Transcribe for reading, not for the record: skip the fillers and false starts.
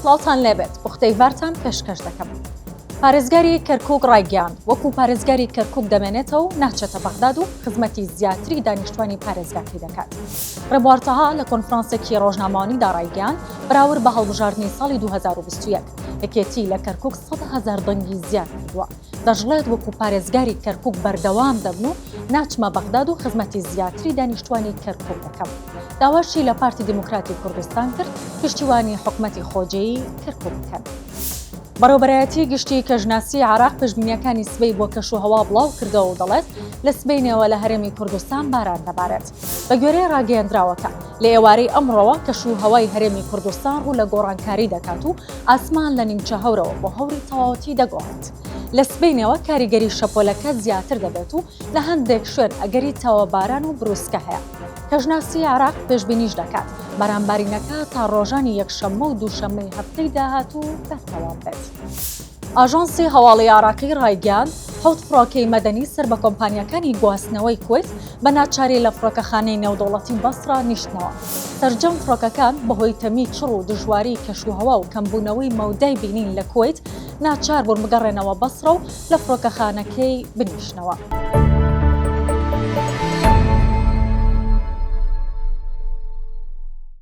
سڵاوتان لێبێت بختەیڤارتان پێشکەش دەکەم. پارێزگاری کەرکووک ڕایگەیاند وەکو پارێزگاری کەرکووک دەمێنێتەوە و ناچێتە بەغداد و خزمەتی زیاتری دانیشتوانی پارێزگاکەی دەکات. ڕێبوارتەها لە کۆنفرانسێکی ڕۆژنامەوانیدا ڕایگەیاند بەراورد بە هەڵبژاردنی ساڵی 2021 یەکێتی لە کەرکووک 100,000 دەنگی زیاد کردووە. دەژڵێت وەکو پارێزگاری کەرکووک بەردەوام دەبن و ناچمە بەغداد و خزمەتی زیاتری دانیشتوانی کەرکووک دەکەم. داواشی لە پارتی دیموکراتی کوردستان کرد پشتیوانی حکومەتی خۆجێی کەرکووک بکەن. بەڕێوەبەرایەتی گشتی کەژناسی عێراق پشتبینیەکانی سبەی بۆ کەشوهەوا بڵاو کردەوە و دەڵێت لە سبەینەوە لە هەرێمی کوردستان باران دەبارێت. بە گوێرەی ڕاگەیەندراوەکە لە ئێوارەی ئەمڕۆوە کەشوهەوای هەرێمی کوردستان ڕوو لە گۆڕانکاری دەکات و ئاسمان لە نیمچە هەورەوە بۆ هەوری تەواوەتی دەگۆڕێت. لە سبەینەوە کاریگەری شەپۆلەکە زیاتر دەبێت و لە هەندێک شوێن ئەگەری تەوە باران و بروسکە هەیە. کەژناسی عێراق پێشبینیش دەکات بەرامبارینەکە تا ڕۆژانی یەکشەممە و دووشەممەی هەفتەی داهاتوو بەردەوام بێت. ئاژانسی هەواڵی عێراقی ڕایگەیاند 7 فڕۆکەی مەدەنی سەر بە کۆمپانیەکانی گواستنەوەی کوێت بە ناچاری لە فڕۆکەخانەی نێودەوڵەتی بەسرا نیشتنەوە. سەرجەم فڕۆکەکان بەهۆی تەمی چڕ و دژواری کەشوهەوا و کەمبوونەوەی مەودای بینین لە کوێت ناچار بوون بگەڕێنەوە بەسرە و لە فڕۆکەخانەکەی بنیشنەوە.